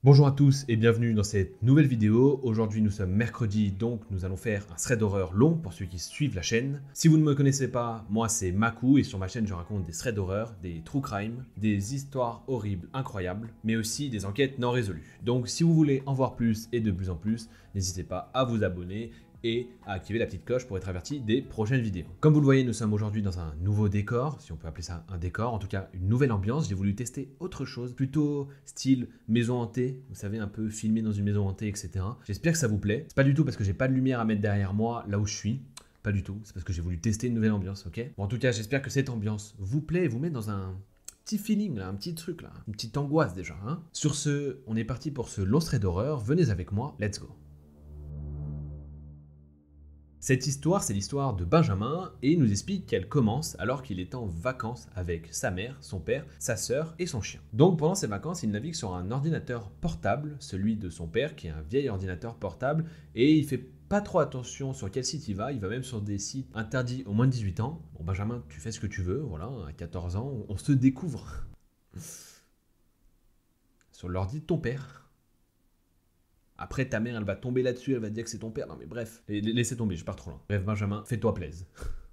Bonjour à tous et bienvenue dans cette nouvelle vidéo. Aujourd'hui nous sommes mercredi, donc nous allons faire un thread d'horreur long pour ceux qui suivent la chaîne. Si vous ne me connaissez pas, moi c'est Maku et sur ma chaîne je raconte des threads d'horreur, des true crime, des histoires horribles, incroyables, mais aussi des enquêtes non résolues. Donc si vous voulez en voir plus et de plus en plus, n'hésitez pas à vous abonner et à activer la petite cloche pour être averti des prochaines vidéos. Comme vous le voyez, nous sommes aujourd'hui dans un nouveau décor, si on peut appeler ça un décor, en tout cas une nouvelle ambiance. J'ai voulu tester autre chose, plutôt style maison hantée, vous savez, un peu filmé dans une maison hantée, etc. J'espère que ça vous plaît. C'est pas du tout parce que j'ai pas de lumière à mettre derrière moi, là où je suis. Pas du tout, c'est parce que j'ai voulu tester une nouvelle ambiance, ok? Bon, en tout cas, j'espère que cette ambiance vous plaît et vous met dans un petit feeling là, un petit truc là, une petite angoisse déjà, hein. Sur ce, on est parti pour ce long thread d'horreur, venez avec moi, let's go. Cette histoire, c'est l'histoire de Benjamin et il nous explique qu'elle commence alors qu'il est en vacances avec sa mère, son père, sa sœur et son chien. Donc pendant ces vacances, il navigue sur un ordinateur portable, celui de son père qui est un vieil ordinateur portable et il fait pas trop attention sur quel site il va même sur des sites interdits aux moins de 18 ans. Bon Benjamin, tu fais ce que tu veux, voilà, à 14 ans, on se découvre sur l'ordi de ton père. Après, ta mère, elle va tomber là-dessus, elle va te dire que c'est ton père. Non, mais bref, laissez tomber, je pars trop loin. Bref, Benjamin, fais-toi plaisir.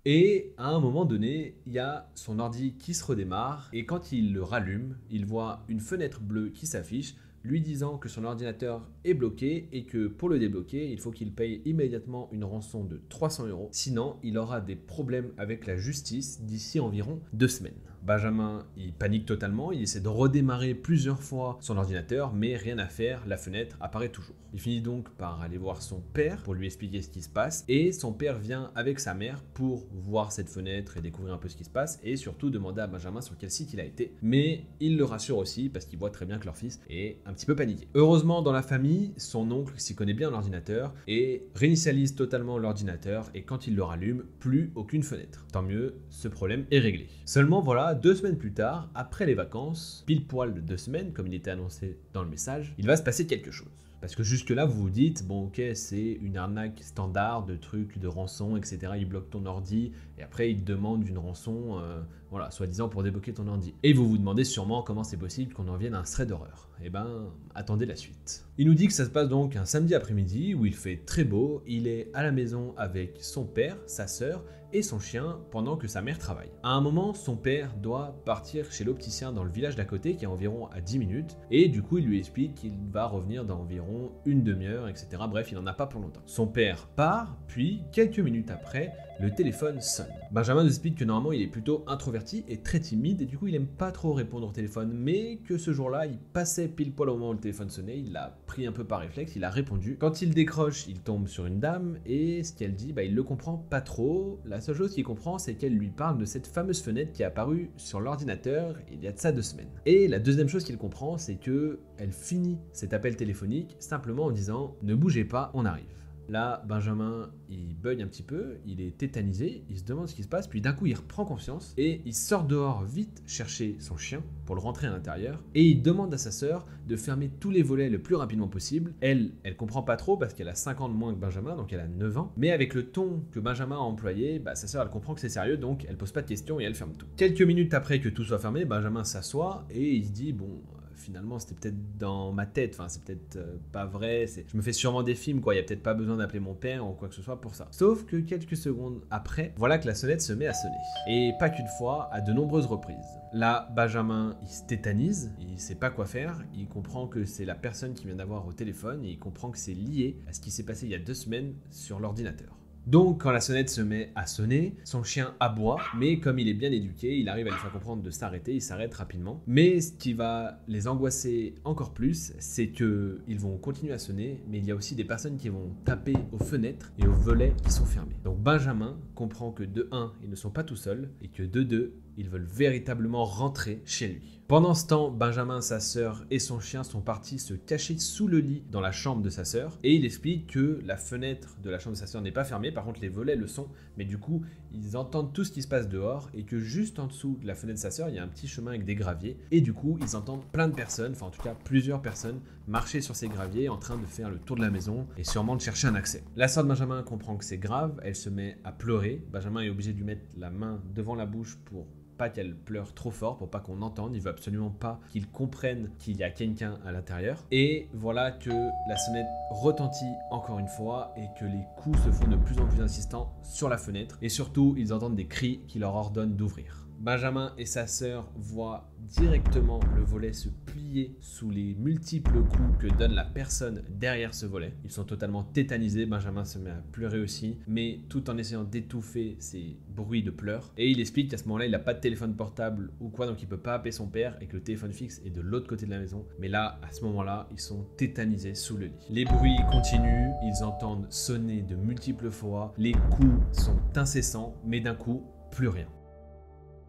Et à un moment donné, il y a son ordi qui se redémarre. Et quand il le rallume, il voit une fenêtre bleue qui s'affiche, lui disant que son ordinateur est bloqué et que pour le débloquer, il faut qu'il paye immédiatement une rançon de 300 €. Sinon, il aura des problèmes avec la justice d'ici environ 2 semaines. Benjamin, il panique totalement, il essaie de redémarrer plusieurs fois son ordinateur, mais rien à faire, la fenêtre apparaît toujours. Il finit donc par aller voir son père pour lui expliquer ce qui se passe, et son père vient avec sa mère pour voir cette fenêtre et découvrir un peu ce qui se passe, et surtout demander à Benjamin sur quel site il a été. Mais il le rassure aussi, parce qu'il voit très bien que leur fils est un petit peu paniqué. Heureusement, dans la famille, son oncle s'y connaît bien en ordinateur, et réinitialise totalement l'ordinateur, et quand il le rallume, plus aucune fenêtre. Tant mieux, ce problème est réglé. Seulement voilà, 2 semaines plus tard, après les vacances, pile poil de 2 semaines, comme il était annoncé dans le message, il va se passer quelque chose. Parce que jusque-là, vous vous dites, bon ok, c'est une arnaque standard de trucs, de rançon, etc. Il bloque ton ordi, et après il te demande une rançon, voilà, soi-disant pour débloquer ton ordi. Et vous vous demandez sûrement comment c'est possible qu'on en vienne à un thread d'horreur. Eh ben, attendez la suite. Il nous dit que ça se passe donc un samedi après-midi, où il fait très beau, il est à la maison avec son père, sa sœur, et son chien pendant que sa mère travaille. À un moment, son père doit partir chez l'opticien dans le village d'à côté qui est environ à 10 minutes et du coup il lui explique qu'il va revenir dans environ une demi-heure, etc. Bref, il n'en a pas pour longtemps. Son père part, puis quelques minutes après, le téléphone sonne. Benjamin nous explique que normalement il est plutôt introverti et très timide et du coup il aime pas trop répondre au téléphone, mais que ce jour-là il passait pile poil au moment où le téléphone sonnait, il l'a pris un peu par réflexe, il a répondu. Quand il décroche, il tombe sur une dame et ce qu'elle dit, il le comprend pas trop. La seule chose qu'il comprend, c'est qu'elle lui parle de cette fameuse fenêtre qui est apparue sur l'ordinateur il y a de ça 2 semaines. Et la deuxième chose qu'il comprend, c'est que elle finit cet appel téléphonique simplement en disant « Ne bougez pas, on arrive ». Là, Benjamin, il bug un petit peu, il est tétanisé, il se demande ce qui se passe, puis d'un coup, il reprend confiance et il sort dehors vite chercher son chien pour le rentrer à l'intérieur et il demande à sa sœur de fermer tous les volets le plus rapidement possible. Elle comprend pas trop parce qu'elle a 5 ans de moins que Benjamin, donc elle a 9 ans, mais avec le ton que Benjamin a employé, sa sœur, elle comprend que c'est sérieux, donc elle pose pas de questions et elle ferme tout. Quelques minutes après que tout soit fermé, Benjamin s'assoit et il se dit, bon, finalement c'était peut-être dans ma tête, enfin c'est peut-être pas vrai, je me fais sûrement des films quoi, il y a peut-être pas besoin d'appeler mon père ou quoi que ce soit pour ça. Sauf que quelques secondes après, voilà que la sonnette se met à sonner. Et pas qu'une fois, à de nombreuses reprises. Là, Benjamin, il se tétanise, il sait pas quoi faire, il comprend que c'est la personne qui vient d'avoir au téléphone et il comprend que c'est lié à ce qui s'est passé il y a 2 semaines sur l'ordinateur. Donc quand la sonnette se met à sonner, son chien aboie, mais comme il est bien éduqué, il arrive à lui faire comprendre de s'arrêter, il s'arrête rapidement. Mais ce qui va les angoisser encore plus, c'est qu'ils vont continuer à sonner, mais il y a aussi des personnes qui vont taper aux fenêtres et aux volets qui sont fermés. Donc Benjamin comprend que de 1, ils ne sont pas tout seuls, et que de 2, ils veulent véritablement rentrer chez lui. Pendant ce temps, Benjamin, sa sœur et son chien sont partis se cacher sous le lit dans la chambre de sa sœur et il explique que la fenêtre de la chambre de sa sœur n'est pas fermée, par contre les volets le sont, mais du coup ils entendent tout ce qui se passe dehors et que juste en dessous de la fenêtre de sa sœur il y a un petit chemin avec des graviers et du coup ils entendent plein de personnes, enfin en tout cas plusieurs personnes marcher sur ces graviers en train de faire le tour de la maison et sûrement de chercher un accès. La sœur de Benjamin comprend que c'est grave, elle se met à pleurer, Benjamin est obligé de lui mettre la main devant la bouche pour pas qu'elle pleure trop fort, pour pas qu'on entende. Il veut absolument pas qu'ils comprennent qu'il y a quelqu'un à l'intérieur. Et voilà que la sonnette retentit encore une fois et que les coups se font de plus en plus insistants sur la fenêtre. Et surtout, ils entendent des cris qui leur ordonnent d'ouvrir. Benjamin et sa sœur voient directement le volet se plier sous les multiples coups que donne la personne derrière ce volet. Ils sont totalement tétanisés, Benjamin se met à pleurer aussi, mais tout en essayant d'étouffer ses bruits de pleurs. Et il explique qu'à ce moment-là, il n'a pas de téléphone portable ou quoi, donc il ne peut pas appeler son père et que le téléphone fixe est de l'autre côté de la maison. Mais là, à ce moment-là, ils sont tétanisés sous le lit. Les bruits continuent, ils entendent sonner de multiples fois, les coups sont incessants, mais d'un coup, plus rien.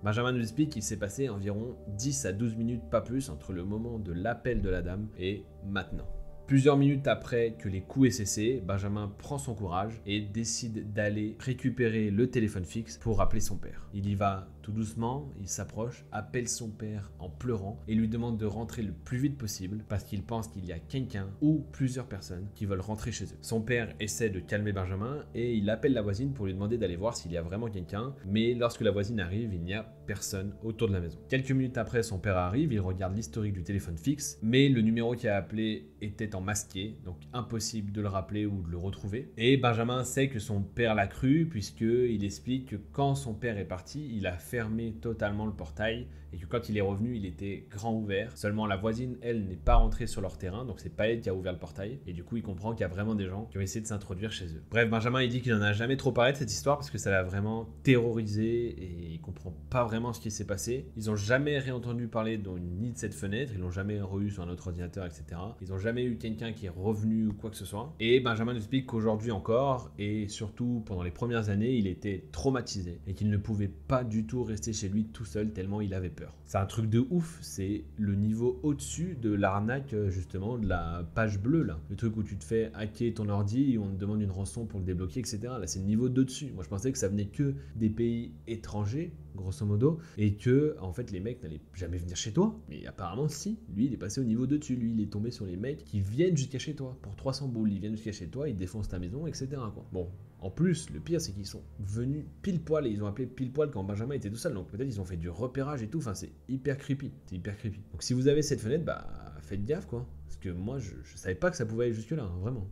Benjamin nous explique qu'il s'est passé environ 10 à 12 minutes, pas plus, entre le moment de l'appel de la dame et maintenant. Plusieurs minutes après que les coups aient cessé, Benjamin prend son courage et décide d'aller récupérer le téléphone fixe pour appeler son père. Il y va tout doucement, il s'approche, appelle son père en pleurant et lui demande de rentrer le plus vite possible parce qu'il pense qu'il y a quelqu'un ou plusieurs personnes qui veulent rentrer chez eux. Son père essaie de calmer Benjamin et il appelle la voisine pour lui demander d'aller voir s'il y a vraiment quelqu'un, mais lorsque la voisine arrive, il n'y a personne autour de la maison. Quelques minutes après, son père arrive, il regarde l'historique du téléphone fixe, mais le numéro qui a appelé était en masqué, donc impossible de le rappeler ou de le retrouver. Et Benjamin sait que son père l'a cru puisqu'il explique que quand son père est parti, il a fermé totalement le portail et que quand il est revenu, il était grand ouvert. Seulement la voisine, elle, n'est pas rentrée sur leur terrain, donc c'est pas elle qui a ouvert le portail. Et du coup, il comprend qu'il y a vraiment des gens qui ont essayé de s'introduire chez eux. Bref, Benjamin, il dit qu'il n'en a jamais trop parlé de cette histoire parce que ça l'a vraiment terrorisé et il comprend pas vraiment ce qui s'est passé. Ils ont jamais réentendu parler ni de cette fenêtre, ils l'ont jamais re-eu sur un autre ordinateur, etc. Ils ont jamais eu quelqu'un qui est revenu ou quoi que ce soit. Et Benjamin nous explique qu'aujourd'hui encore, et surtout pendant les premières années, il était traumatisé et qu'il ne pouvait pas du tout rester chez lui tout seul tellement il avait peur. C'est un truc de ouf, c'est le niveau au-dessus de l'arnaque justement de la page bleue là. Le truc où tu te fais hacker ton ordi et on te demande une rançon pour le débloquer, etc. Là c'est le niveau d'au-dessus. Moi je pensais que ça venait que des pays étrangers, grosso modo, et que en fait les mecs n'allaient jamais venir chez toi. Mais apparemment si, lui il est passé au niveau d'au-dessus, lui il est tombé sur les mecs qui viennent jusqu'à chez toi. Pour 300 boules, ils viennent jusqu'à chez toi, ils défoncent ta maison, etc. quoi. Bon. En plus, le pire, c'est qu'ils sont venus pile poil et ils ont appelé pile poil quand Benjamin était tout seul. Donc peut-être ils ont fait du repérage et tout. Enfin, c'est hyper creepy. C'est hyper creepy. Donc si vous avez cette fenêtre, bah faites gaffe quoi. Parce que moi, je savais pas que ça pouvait aller jusque-là, hein, vraiment.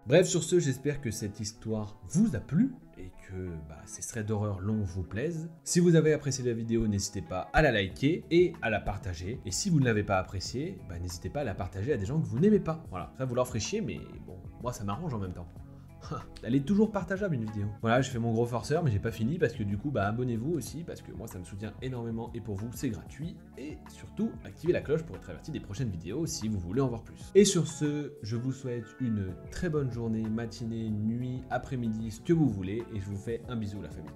Bref, sur ce, j'espère que cette histoire vous a plu et que ces threads d'horreur longs vous plaisent. Si vous avez apprécié la vidéo, n'hésitez pas à la liker et à la partager. Et si vous ne l'avez pas appréciée, n'hésitez pas à la partager à des gens que vous n'aimez pas. Voilà, ça vous leur ferait chier, mais bon, moi ça m'arrange en même temps. Elle est toujours partageable une vidéo. Voilà, je fais mon gros forceur, mais j'ai pas fini parce que du coup, abonnez-vous aussi parce que moi ça me soutient énormément et pour vous c'est gratuit. Et surtout, activez la cloche pour être averti des prochaines vidéos si vous voulez en voir plus. Et sur ce, je vous souhaite une très bonne journée, matinée, nuit, après-midi, ce que vous voulez et je vous fais un bisou la famille.